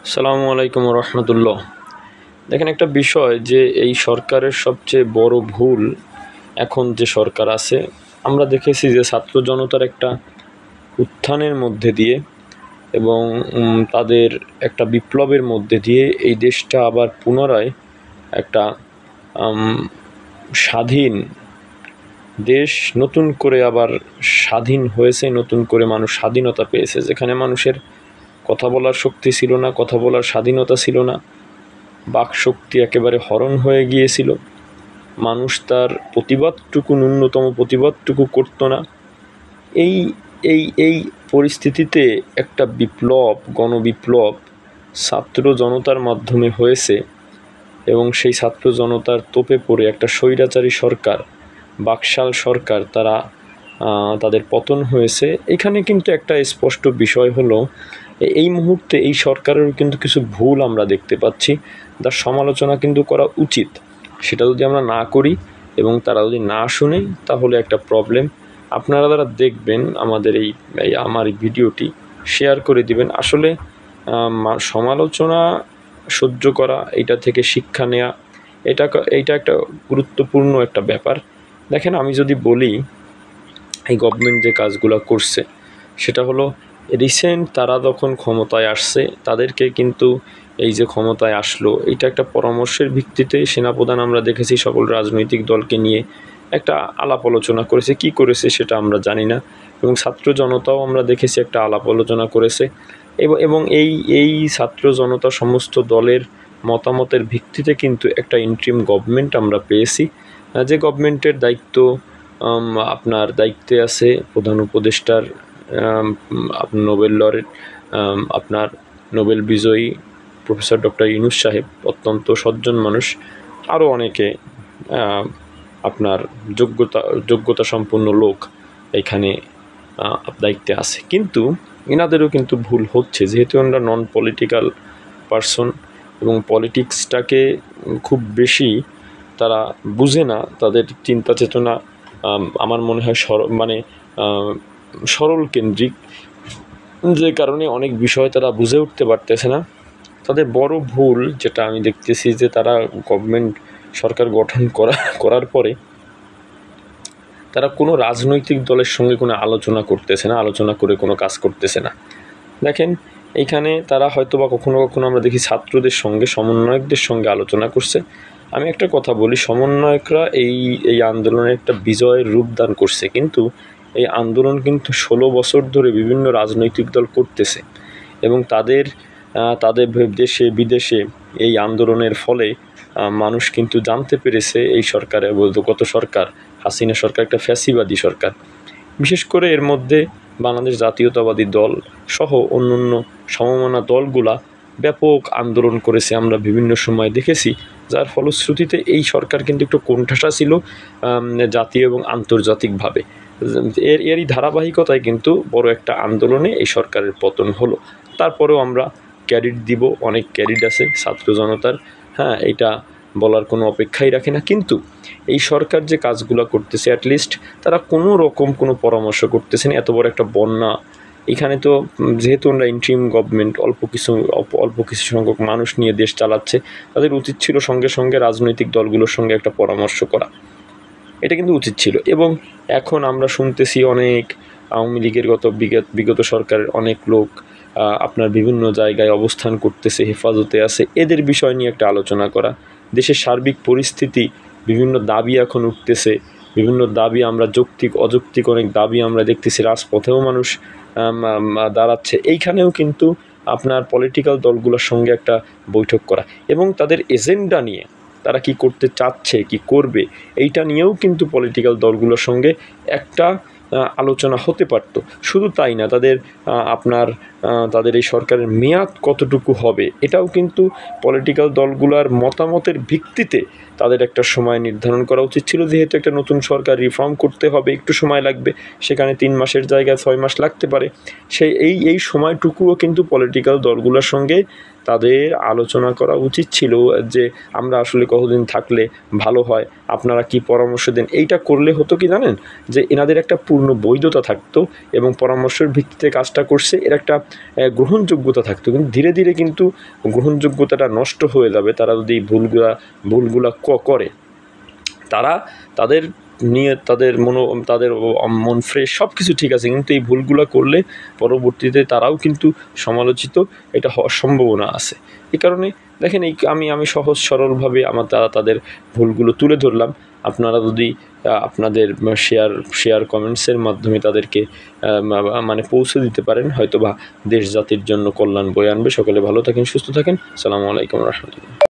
আসসালামু আলাইকুম রহমতুল্লাহ। দেখেন, একটা বিষয় যে এই সরকারের সবচেয়ে বড় ভুল, এখন যে সরকার আছে আমরা দেখেছি যে ছাত্র জনতার একটা উত্থানের মধ্যে দিয়ে এবং তাদের একটা বিপ্লবের মধ্যে দিয়ে এই দেশটা আবার পুনরায় একটা স্বাধীন দেশ নতুন করে আবার স্বাধীন হয়েছে, নতুন করে মানুষ স্বাধীনতা পেয়েছে। যেখানে মানুষের কথা বলার শক্তি ছিল না, কথা বলার স্বাধীনতা ছিল না, বাকশক্তি একেবারে হরণ হয়ে গিয়েছিল, মানুষ তার প্রতিবাদটুকু, ন্যূনতম প্রতিবাদটুকু করতো না। এই এই এই পরিস্থিতিতে একটা বিপ্লব, গণবিপ্লব ছাত্র জনতার মাধ্যমে হয়েছে এবং সেই ছাত্র জনতার তোপে পড়ে একটা স্বৈরাচারী সরকার, বাকশাল সরকার, তাদের পতন হয়েছে। এখানে কিন্তু একটা স্পষ্ট বিষয় হলো, এই মুহূর্তে এই সরকারেরও কিন্তু কিছু ভুল আমরা দেখতে পাচ্ছি, তার সমালোচনা কিন্তু করা উচিত। সেটা যদি আমরা না করি এবং তারা যদি না শুনে, তাহলে একটা প্রবলেম। আপনারা যারা দেখবেন আমাদের আমার এই ভিডিওটি শেয়ার করে দিবেন। আসলে সমালোচনা সহ্য করা, এটা থেকে শিক্ষা নেওয়া, এইটা একটা গুরুত্বপূর্ণ একটা ব্যাপার। দেখেন, আমি যদি বলি এই গভর্নমেন্ট যে কাজগুলো করছে, সেটা হলো রিসেন্ট তারা যখন ক্ষমতায় আসছে, তাদেরকে কিন্তু এই যে ক্ষমতায় আসলো, এটা একটা পরামর্শের ভিত্তিতে সেনাপ্রধান আমরা দেখেছি সকল রাজনৈতিক দলকে নিয়ে একটা আলাপ আলোচনা করেছে। কি করেছে সেটা আমরা জানি না, এবং ছাত্র জনতাও আমরা দেখেছি একটা আলাপ আলোচনা করেছে। এবং এই ছাত্র জনতা সমস্ত দলের মতামতের ভিত্তিতে কিন্তু একটা ইন্টারিম গভর্নমেন্ট আমরা পেয়েছি, যে গভর্নমেন্টের আপনার দায়িত্বে আছে প্রধান উপদেষ্টার নোবেল লরেট, আপনার নোবেল বিজয়ী প্রফেসর ডক্টর ইউনূস সাহেব, অত্যন্ত সজ্জন মানুষ। আরও অনেকে আপনার যোগ্যতা সম্পন্ন লোক এখানে দায়িত্বে আছে। কিন্তু এনাদেরও কিন্তু ভুল হচ্ছে, যেহেতু ওনারা নন পলিটিক্যাল পারসন এবং পলিটিক্সটাকে খুব বেশি তারা বুঝে না। তাদের চিন্তা চেতনা আমার মনে হয় সরল কেন্দ্রিক, যে কারণে অনেক বিষয় তারা বুঝে উঠতে পারতেছে না। তাদের বড় ভুল যেটা আমি দেখতেছি, যে তারা সরকার গঠন করার পরে তারা কোনো রাজনৈতিক দলের সঙ্গে কোনো আলোচনা করতেছে না, আলোচনা করে কোনো কাজ করতেছে না। দেখেন, এইখানে তারা হয়তো বা কখনো কখনো আমরা দেখি ছাত্রদের সঙ্গে, সমন্বয়কদের সঙ্গে আলোচনা করছে। আমি একটা কথা বলি, সমন্বয়করা এই আন্দোলনের একটা বিজয়ের রূপদান করছে, কিন্তু এই আন্দোলন কিন্তু 16 বছর ধরে বিভিন্ন রাজনৈতিক দল করতেছে এবং তাদের দেশে বিদেশে এই আন্দোলনের ফলে মানুষ কিন্তু জানতে পেরেছে এই সরকারের গত সরকার হাসিনা সরকার একটা ফ্যাসিবাদী সরকার। বিশেষ করে এর মধ্যে বাংলাদেশ জাতীয়তাবাদী দল সহ অন্যান্য সমমনা দলগুলা ব্যাপক আন্দোলন করেছে, আমরা বিভিন্ন সময় দেখেছি, যার ফলশ্রুতিতে এই সরকার কিন্তু একটু কোণঠাসা ছিল জাতীয় এবং আন্তর্জাতিকভাবে। এরই ধারাবাহিকতায় কিন্তু বড় একটা আন্দোলনে এই সরকারের পতন হলো। তারপরেও আমরা ক্যারিট দিব, অনেক ক্যারিট আছে ছাত্র জনতার, হ্যাঁ, এটা বলার কোনো অপেক্ষাই রাখে না। কিন্তু এই সরকার যে কাজগুলো করতেছে, অ্যাটলিস্ট তারা কোনো রকম কোনো পরামর্শ করতেছে না। এত বড় একটা বন্যা এখানে, তো যেহেতু আমরা ইন্টারিম গভর্নমেন্ট অল্প কিছু সংখ্যক মানুষ নিয়ে দেশ চালাচ্ছে, তাদের উচিত ছিল সঙ্গে সঙ্গে রাজনৈতিক দলগুলোর সঙ্গে একটা পরামর্শ করা, এটা কিন্তু উচিত ছিল। এবং এখন আমরা শুনতেছি অনেক আওয়ামী লীগের বিগত সরকারের অনেক লোক আপনার বিভিন্ন জায়গায় অবস্থান করতেছে, হেফাজতে আছে, এদের বিষয় নিয়ে একটা আলোচনা করা। দেশের সার্বিক পরিস্থিতি, বিভিন্ন দাবি এখন উঠতেছে, বিভিন্ন দাবি আমরা যৌক্তিক অযৌক্তিক অনেক দাবি আমরা দেখতেছি, রাজপথেও মানুষ দাঁড়াচ্ছে। এইখানেও কিন্তু আপনার পলিটিক্যাল দলগুলোর সঙ্গে একটা বৈঠক করা এবং তাদের এজেন্ডা নিয়ে তারা কি করতে চাচ্ছে, কি করবে, এইটা নিয়েও কিন্তু পলিটিক্যাল দলগুলোর সঙ্গে একটা আলোচনা হতে পারত। শুধু তাই না, তাদের এই সরকারের মেয়াদ কতটুকু হবে, এটাও কিন্তু পলিটিক্যাল দলগুলোর মতামতের ভিত্তিতে তাদের একটা সময় নির্ধারণ করা উচিত ছিল। যেহেতু একটা নতুন সরকার রিফর্ম করতে হবে, একটু সময় লাগবে, সেখানে 3 মাসের জায়গায় 6 মাস লাগতে পারে। এই সময়টুকুও কিন্তু পলিটিক্যাল দলগুলোর সঙ্গে তাদের আলোচনা করা উচিত ছিল যে আমরা আসলে কতদিন থাকলে ভালো হয়, আপনারা কি পরামর্শ দেন। এইটা করলে হতো কি জানেন, যে এনাদের একটা পূর্ণ বৈধতা থাকতো এবং পরামর্শের ভিত্তিতে কাজটা করছে এর একটা গ্রহণযোগ্যতা থাকতো। কিন্তু ধীরে ধীরে কিন্তু গ্রহণযোগ্যতাটা নষ্ট হয়ে যাবে তারা যদি এই ভুলগুলা করে। তারা তাদের নিয়ে তাদের মন ফ্রেশ, সব কিছু ঠিক আছে, কিন্তু এই ভুলগুলো করলে পরবর্তীতে তারাও কিন্তু সমালোচিত এটা হওয়ার সম্ভাবনা আছে। এই কারণে দেখেন আমি সহজ সরলভাবে তাদের ভুলগুলো তুলে ধরলাম। আপনারা যদি আপনাদের শেয়ার কমেন্টসের মাধ্যমে তাদেরকে মানে পৌঁছে দিতে পারেন, হয়তোবা দেশ জাতির জন্য কল্যাণ বয়ে আনবে। সকলে ভালো থাকেন, সুস্থ থাকেন। আসসালামু আলাইকুম রহমতুল্লাহ।